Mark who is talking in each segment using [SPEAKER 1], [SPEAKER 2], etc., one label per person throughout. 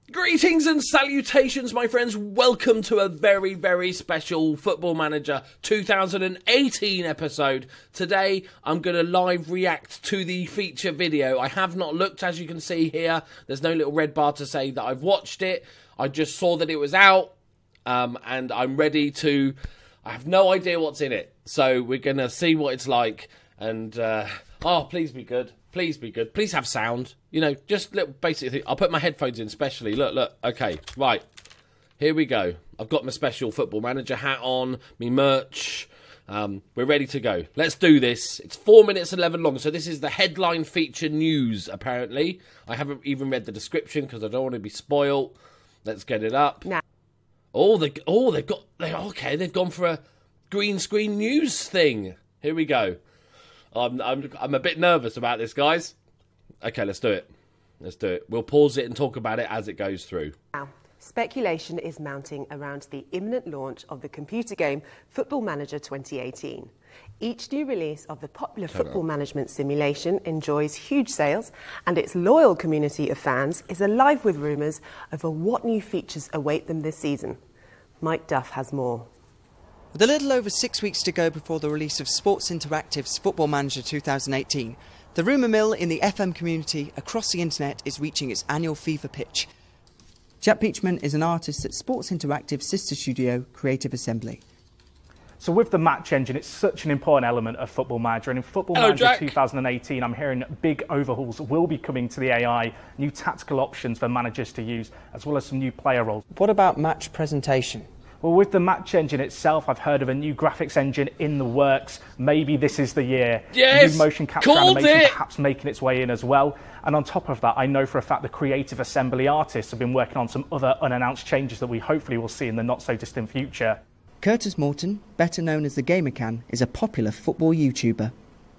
[SPEAKER 1] Greetings and salutations, my friends. Welcome to a very, very special Football Manager 2018 episode. Today, I'm going to live react to the feature video. I have not looked, as you can see here. There's no little red bar to say that I've watched it. I just saw that it was out, and I'm ready to... I have no idea what's in it. So we're going to see what it's like. And, please be good. Please be good. Please have sound. You know, just little basic thing. I'll put my headphones in specially. Look. Okay, right. Here we go. I've got my special Football Manager hat on, me merch. We're ready to go. Let's do this. It's 4 minutes 11 long. So this is the headline feature news, apparently. I haven't even read the description because I don't want to be spoiled. Let's get it up. Nah. They've gone for a green screen news thing. Here we go. I'm a bit nervous about this, guys. Okay, let's do it. We'll pause it and talk about it as it goes through.
[SPEAKER 2] Now, speculation is mounting around the imminent launch of the computer game Football Manager 2018. Each new release of the popular football management simulation enjoys huge sales, and its loyal community of fans is alive with rumours over what new features await them this season. Mike Duff has more.
[SPEAKER 3] With a little over 6 weeks to go before the release of Sports Interactive's Football Manager 2018, the rumour mill in the FM community across the internet is reaching its annual fever pitch. Jack Peachman is an artist at Sports Interactive's sister studio, Creative Assembly.
[SPEAKER 4] So with the match engine, it's such an important element of Football Manager. And in Football Manager 2018, I'm hearing big overhauls will be coming to the AI, new tactical options for managers to use, as well as some new player roles.
[SPEAKER 3] What about match presentation?
[SPEAKER 4] Well, with the match engine itself, I've heard of a new graphics engine in the works. Maybe this is the year.
[SPEAKER 1] Yes,
[SPEAKER 4] new motion capture animation perhaps making its way in as well. And on top of that, I know for a fact the Creative Assembly artists have been working on some other unannounced changes that we hopefully will see in the not-so-distant future.
[SPEAKER 3] Curtis Morton, better known as the Gamer Can, is a popular football YouTuber.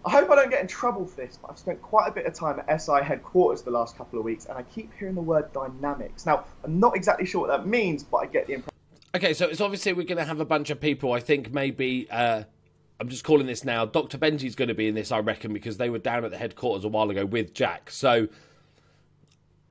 [SPEAKER 5] I hope I don't get in trouble for this, but I've spent quite a bit of time at SI headquarters the last couple of weeks, and I keep hearing the word dynamics. Now, I'm not exactly sure what that means, but I get the impression.
[SPEAKER 1] Okay, so it's obviously we're going to have a bunch of people. I think maybe, I'm just calling this now, Dr. Benji's going to be in this, I reckon, because they were down at the headquarters a while ago with Jack. So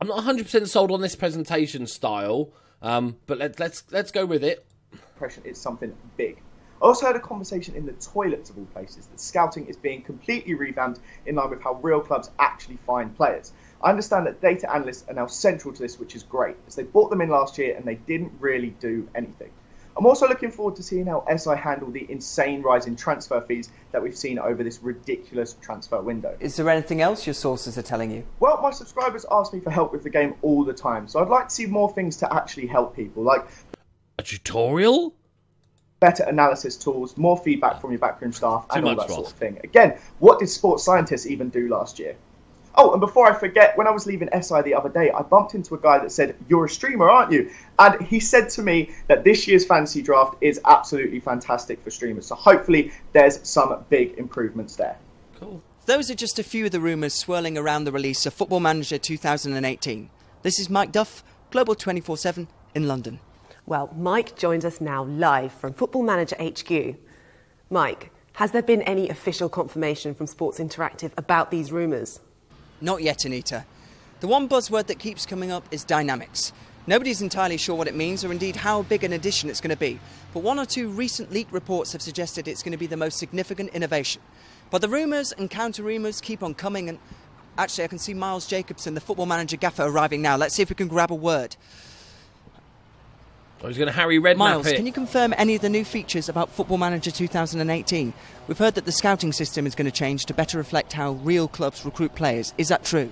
[SPEAKER 1] I'm not 100% sold on this presentation style, but let's go with it.
[SPEAKER 5] Impression it's something big. I also heard a conversation in the toilets of all places that scouting is being completely revamped in line with how real clubs actually find players. I understand that data analysts are now central to this, which is great, as they brought them in last year and they didn't really do anything. I'm also looking forward to seeing how SI handle the insane rise in transfer fees that we've seen over this ridiculous transfer window.
[SPEAKER 3] Is there anything else your sources are telling you?
[SPEAKER 5] Well, my subscribers ask me for help with the game all the time, so I'd like to see more things to actually help people, like
[SPEAKER 1] a tutorial?
[SPEAKER 5] Better analysis tools, more feedback from your backroom staff, and all that sort of thing. Again, what did sports scientists even do last year? Oh, and before I forget, when I was leaving SI the other day, I bumped into a guy that said, "You're a streamer, aren't you?" And he said to me that this year's fantasy draft is absolutely fantastic for streamers. So hopefully there's some big improvements there.
[SPEAKER 3] Cool. Those are just a few of the rumours swirling around the release of Football Manager 2018. This is Mike Duff, Global 24/7 in London.
[SPEAKER 2] Well, Mike joins us now live from Football Manager HQ. Mike, has there been any official confirmation from Sports Interactive about these rumours?
[SPEAKER 3] Not yet, Anita. The one buzzword that keeps coming up is dynamics. Nobody's entirely sure what it means or indeed how big an addition it's going to be, but one or two recent leaked reports have suggested it's going to be the most significant innovation. But the rumours and counter-rumours keep on coming, and actually I can see Miles Jacobson, the Football Manager gaffer, arriving now. Let's see if we can grab a word.
[SPEAKER 1] I was going to Harry Redknapp
[SPEAKER 3] Miles,
[SPEAKER 1] it.
[SPEAKER 3] can you confirm any of the new features about Football Manager 2018? We've heard that the scouting system is going to change to better reflect how real clubs recruit players. Is that true?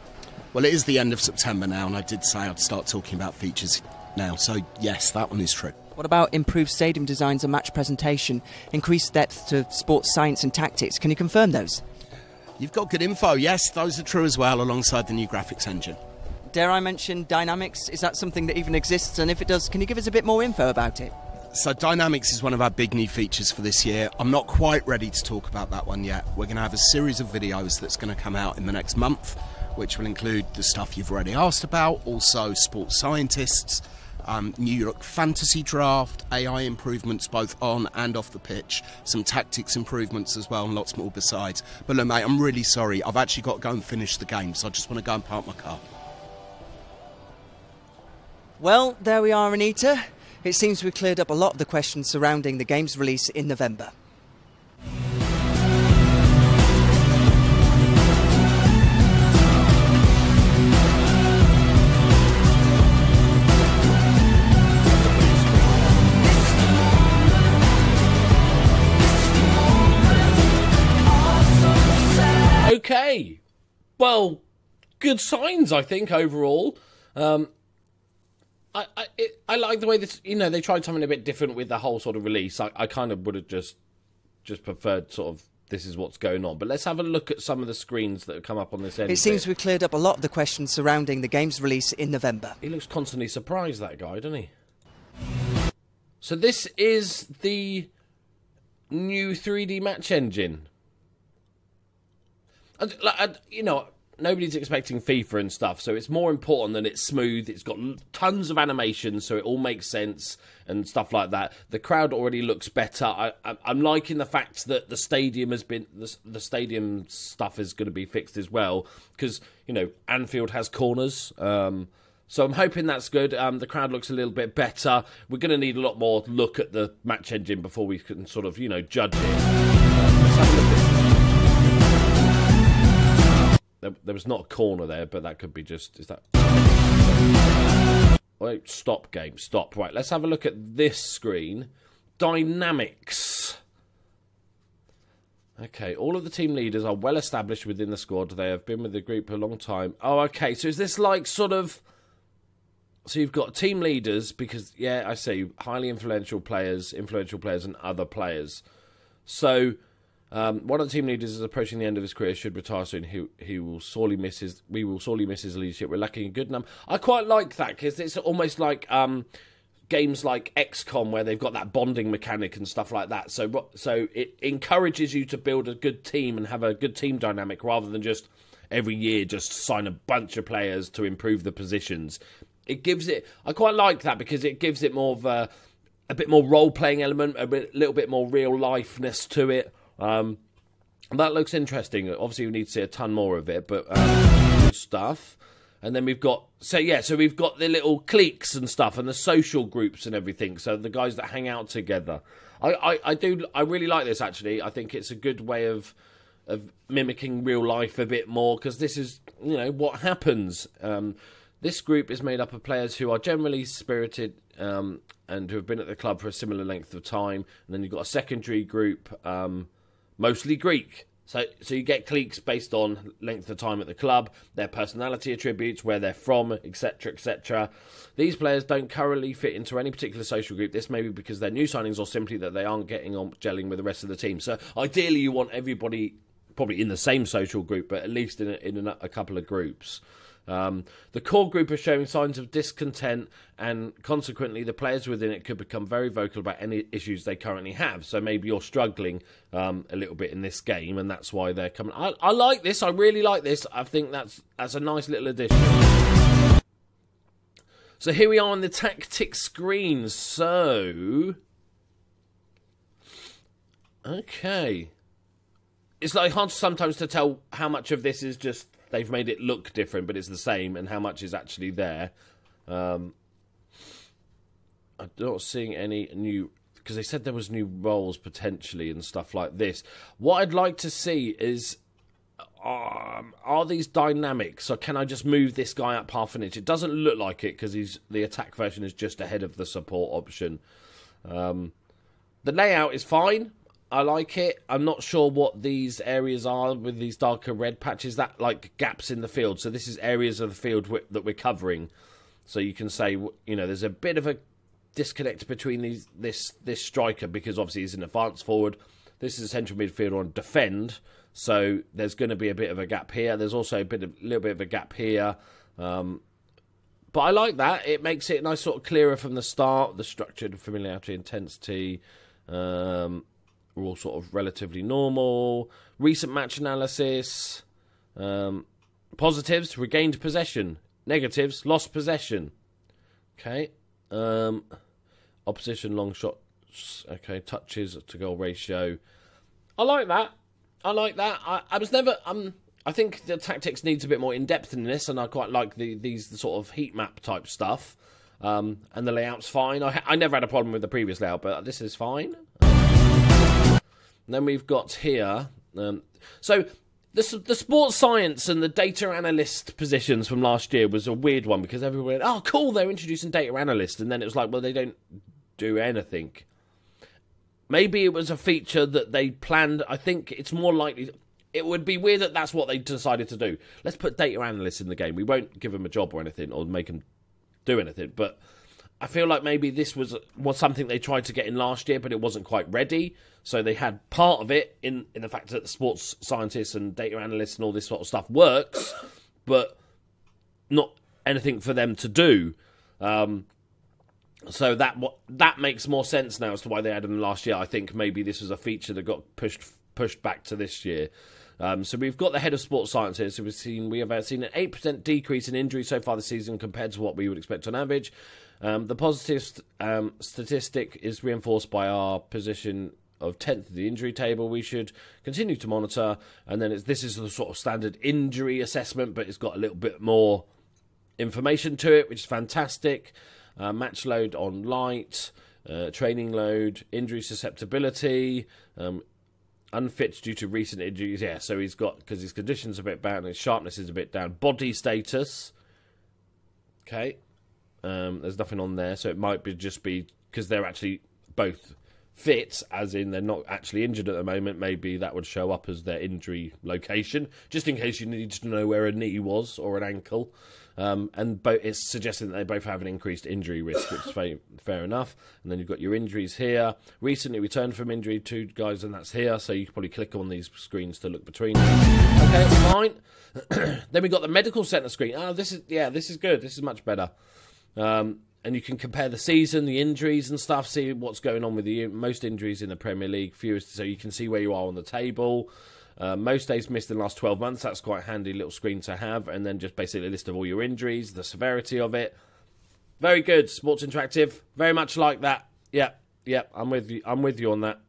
[SPEAKER 6] Well, it is the end of September now, and I did say I'd start talking about features now, so yes, that one is true.
[SPEAKER 3] What about improved stadium designs and match presentation, increased depth to sports science and tactics? Can you confirm those?
[SPEAKER 6] You've got good info, yes, those are true as well, alongside the new graphics engine.
[SPEAKER 3] Dare I mention dynamics? Is that something that even exists? And if it does, can you give us a bit more info about it?
[SPEAKER 6] So dynamics is one of our big new features for this year. I'm not quite ready to talk about that one yet. We're going to have a series of videos that's going to come out in the next month, which will include the stuff you've already asked about, also sports scientists, New York fantasy draft, AI improvements both on and off the pitch, some tactics improvements as well, and lots more besides. But look, mate, I'm really sorry. I've actually got to go and finish the game, so I just want to go and park my car.
[SPEAKER 3] Well, there we are, Anita. It seems we've cleared up a lot of the questions surrounding the game's release in November.
[SPEAKER 1] Okay, well, good signs, I think, overall. I like the way this, they tried something a bit different with the whole sort of release. I kind of would have just preferred sort of this is what's going on. But let's have a look at some of the screens that have come up on this end.
[SPEAKER 3] It seems we've cleared up a lot of the questions surrounding the game's release in November.
[SPEAKER 1] He looks constantly surprised, that guy, doesn't he? So this is the new 3D match engine. Nobody's expecting FIFA and stuff, so it's more important that it's smooth. It's got tons of animations, so it all makes sense and stuff like that. The crowd already looks better. I'm liking the fact that the stadium has been the stadium stuff is going to be fixed as well, because Anfield has corners. So I'm hoping that's good. The crowd looks a little bit better. We're going to need a lot more look at the match engine before we can sort of judge it. Let's have a look at. There was not a corner there, but that could be just... Is that... Wait, stop, game. Stop. Right, let's have a look at this screen. Dynamics. Okay, all of the team leaders are well established within the squad. They have been with the group a long time. Oh, okay, so is this like sort of... So you've got team leaders because, yeah, I see, highly influential players and other players. So... one of the team leaders is approaching the end of his career, should retire soon. We will sorely miss his leadership. We're lacking a good number. I quite like that because it's almost like games like XCOM where they've got that bonding mechanic and stuff like that. So it encourages you to build a good team and have a good team dynamic rather than just every year just sign a bunch of players to improve the positions. It gives it. I quite like that because it gives it more of a bit more role playing element, a little bit more real lifeness to it. That looks interesting. Obviously we need to see a ton more of it, but good stuff. And then we've got we've got the little cliques and stuff and the social groups and everything, so the guys that hang out together. I really like this, actually. I think it's a good way of mimicking real life a bit more, because this is what happens. This group is made up of players who are generally spirited and who have been at the club for a similar length of time, and then you've got a secondary group, mostly Greek. So you get cliques based on length of time at the club, their personality attributes, where they're from, etc., etc. These players don't currently fit into any particular social group. This may be because they're new signings or simply that they aren't getting on gelling with the rest of the team. So ideally you want everybody probably in the same social group, but at least in a couple of groups. The core group are showing signs of discontent, and consequently the players within it could become very vocal about any issues they currently have. So maybe you're struggling a little bit in this game, and that's why they're coming. I like this. I really like this. I think that's a nice little addition. So here we are on the tactics screen. So okay, it's like hard sometimes to tell how much of this is just they've made it look different, but it's the same, and how much is actually there. I'm not seeing any new, because they said there was new roles potentially and stuff like this. What I'd like to see is, are these dynamics? So can I just move this guy up half an inch? It doesn't look like it because the attack version is just ahead of the support option. The layout is fine. I like it. I'm not sure what these areas are with these darker red patches. That like gaps in the field. So this is areas of the field that we're covering. So you can say, there's a bit of a disconnect between this striker, because obviously he's an advanced forward. This is a central midfielder on defend. So there's going to be a bit of a gap here. There's also a little bit of a gap here. But I like that. It makes it nice, sort of clearer from the start. The structured familiarity, intensity. We're all sort of relatively normal. Recent match analysis. Positives, regained possession. Negatives, lost possession. Okay. Opposition long shots. Okay, touches to goal ratio. I like that. I was never... I think the tactics needs a bit more in-depth in this, and I quite like these sort of heat map type stuff. And the layout's fine. I never had a problem with the previous layout, but this is fine. Then we've got here... so the sports science and the data analyst positions from last year was a weird one, because everyone went, oh, cool, they're introducing data analysts. And then it was like, well, they don't do anything. Maybe it was a feature that they planned. I think it's more likely... It would be weird that that's what they decided to do. Let's put data analysts in the game. We won't give them a job or anything, or make them do anything. But I feel like maybe this was something they tried to get in last year, but it wasn't quite ready. So they had part of it in the fact that the sports scientists and data analysts and all this sort of stuff works, but not anything for them to do. So that makes more sense now as to why they had them last year. I think maybe this was a feature that got pushed back to this year. So we've got the head of sports sciences. So we have seen an 8% decrease in injuries so far this season compared to what we would expect on average. The positive statistic is reinforced by our position of 10th of the injury table. We should continue to monitor. And then this is the sort of standard injury assessment, but it's got a little bit more information to it, which is fantastic. Match load on light, training load, injury susceptibility, unfit due to recent injuries. Yeah, so he's got, because his condition's a bit bad and his sharpness is a bit down. Body status. Okay. There's nothing on there, so it might just be because they're actually both fit, as in they're not actually injured at the moment. Maybe that would show up as their injury location, just in case you need to know where a knee was or an ankle. And it's suggesting that they both have an increased injury risk, which is fair enough. And then you've got your injuries here. Recently returned from injury, 2 guys, and that's here. So you can probably click on these screens to look between them. Okay, fine. Then we've got the medical centre screen. Oh, this is good. This is much better. And you can compare the season, the injuries and stuff, see what's going on with the most injuries in the Premier League, fewest, so you can see where you are on the table. Most days missed in the last 12 months. That's quite a handy little screen to have. And then just basically a list of all your injuries, the severity of it. Very good. Sports Interactive. Very much like that. Yep. I'm with you on that.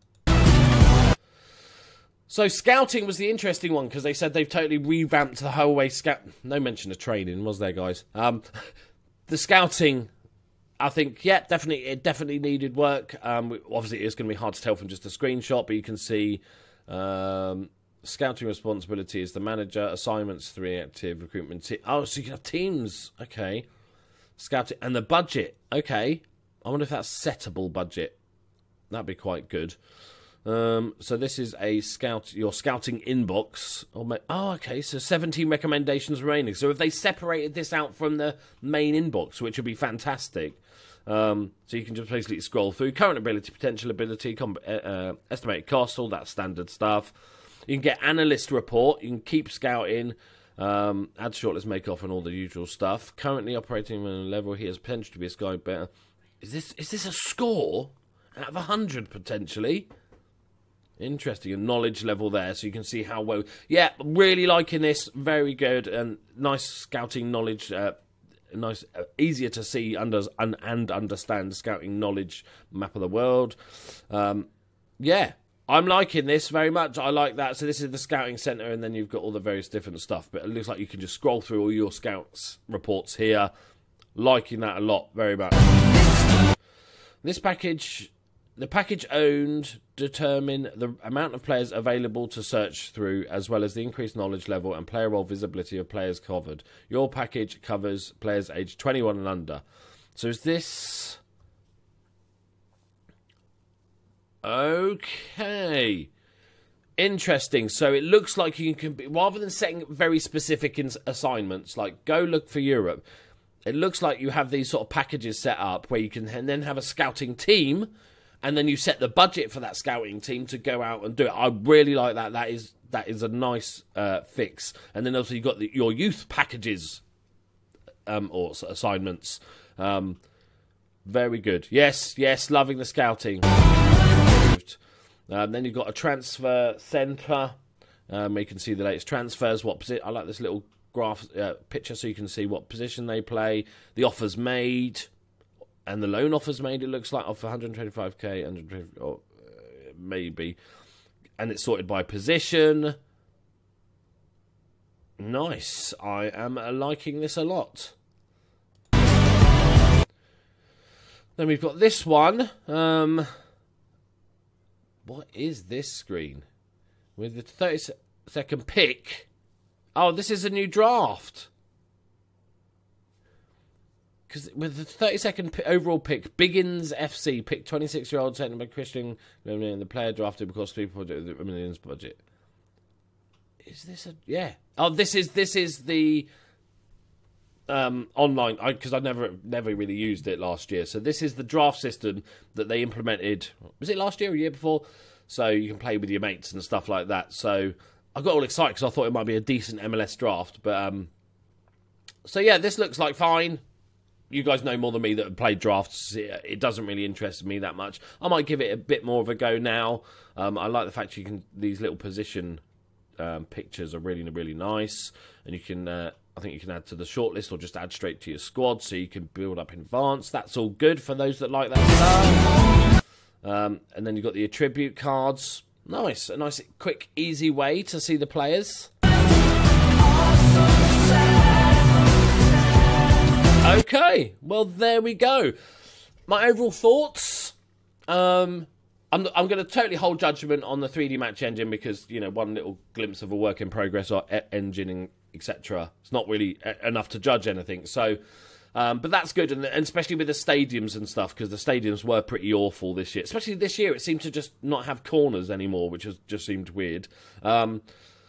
[SPEAKER 1] So scouting was the interesting one, because they said they've totally revamped the whole way scout. No mention of training, was there, guys? The scouting, I think, it definitely needed work. Obviously, it's going to be hard to tell from just a screenshot, but you can see scouting responsibility is the manager, assignments 3 active, recruitment. So you can have teams. Okay, scouting and the budget. Okay, I wonder if that's settable budget. That'd be quite good. So this is your scouting inbox. Okay, so 17 recommendations remaining. So if they separated this out from the main inbox, which would be fantastic. So you can just basically scroll through current ability, potential ability, estimated cost, all that standard stuff. You can get analyst report. You can keep scouting, add shortlist, make off, and all the usual stuff. Currently operating on a level, he has potential to be a sky better. Is this a score out of 100 potentially? Interesting. A knowledge level there, so you can see how well. Yeah, really liking this. Very good and nice scouting knowledge. Nice, easier to see and understand scouting knowledge map of the world. Yeah, I'm liking this very much. I like that. So this is the scouting centre, and then you've got all the various different stuff. But it looks like you can just scroll through all your scouts reports here. Liking that a lot, very much. This package. The package owned determine the amount of players available to search through, as well as the increased knowledge level and player role visibility of players covered. Your package covers players aged 21 and under. So is this... Okay. Interesting. So it looks like you can, rather than setting very specific assignments, like go look for Europe, it looks like you have these sort of packages set up where you can then have a scouting team, and then you set the budget for that scouting team to go out and do it. I really like that. That is a nice fix. And then also you've got your youth packages or assignments. Very good. Yes, loving the scouting. Then you've got a transfer centre. Where you can see the latest transfers. I like this little graph picture so you can see what position they play, the offers made. And the loan offers made, it looks like, off 125k, 120, or maybe. And it's sorted by position. Nice. I am liking this a lot. Then we've got this one. What is this screen? With the 30-second pick. Oh, this is a new draft. Because with the 30-second overall pick, Biggins FC, pick 26-year-old taken by Christian, and the player drafted because people do the millions budget. Is this a... Yeah. Oh, this is the... online, because I never really used it last year. So this is the draft system that they implemented. Was it last year or a year before? So you can play with your mates and stuff like that. So I got all excited because I thought it might be a decent MLS draft. But so yeah, this looks like fine. You guys know more than me that have played drafts. It doesn't really interest me that much. I might give it a bit more of a go now. I like the fact you can, these little position pictures are really, really nice, and you can. I think you can add to the shortlist or just add straight to your squad, so you can build up in advance. That's all good for those that like that stuff. And then you've got the attribute cards. Nice. A nice, quick, easy way to see the players. Okay. Well, there we go. My overall thoughts. I'm going to totally hold judgment on the 3D match engine because, you know, one little glimpse of a work in progress or engine, etc. It's not really enough to judge anything. So, but that's good, and especially with the stadiums and stuff, because the stadiums were pretty awful this year. Especially this year, it seemed to just not have corners anymore, which just seemed weird.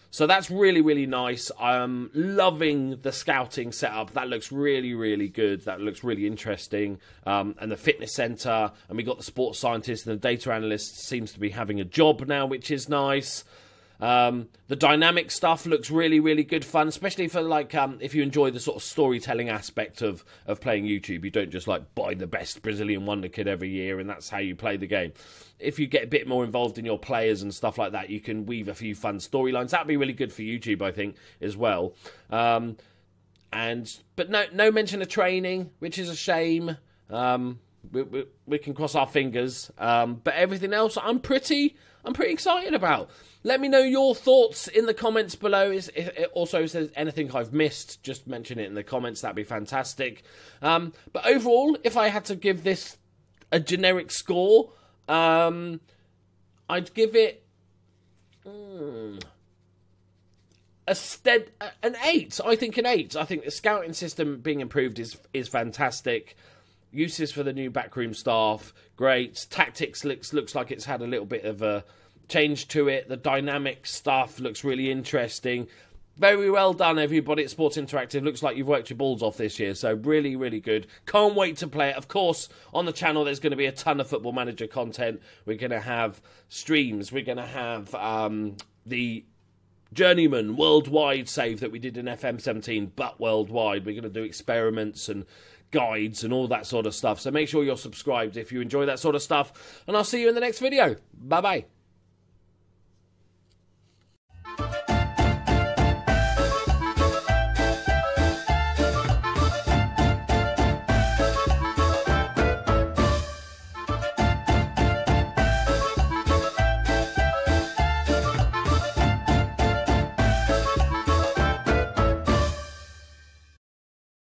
[SPEAKER 1] So that's really, really nice. I'm loving the scouting setup. That looks really, really good. That looks really interesting. And the fitness centre, and we got the sports scientist and the data analyst seems to be having a job now, which is nice. The dynamic stuff looks really, really good fun, especially for like if you enjoy the sort of storytelling aspect of playing YouTube. You don't just like buy the best Brazilian wonder kid every year and that's how you play the game. If you get a bit more involved in your players and stuff like that, you can weave a few fun storylines. That'd be really good for YouTube, I think, as well. But no mention of training, which is a shame. We can cross our fingers. But everything else, I'm pretty excited about. Let me know your thoughts in the comments below. Also, if there's anything I've missed, just mention it in the comments. That'd be fantastic. But overall, if I had to give this a generic score, I'd give it an 8. I think an 8. I think the scouting system being improved is fantastic. Uses for the new backroom staff, great. Tactics looks like it's had a little bit of a change to it. The dynamic stuff looks really interesting. Very well done, everybody at Sports Interactive. Looks like you've worked your balls off this year, so really, really good. Can't wait to play it. Of course, on the channel, there's going to be a ton of Football Manager content. We're going to have streams. We're going to have the Journeyman worldwide save that we did in FM17, but worldwide. We're going to do experiments and guides and all that sort of stuff. So make sure you're subscribed if you enjoy that sort of stuff. And I'll see you in the next video. Bye-bye.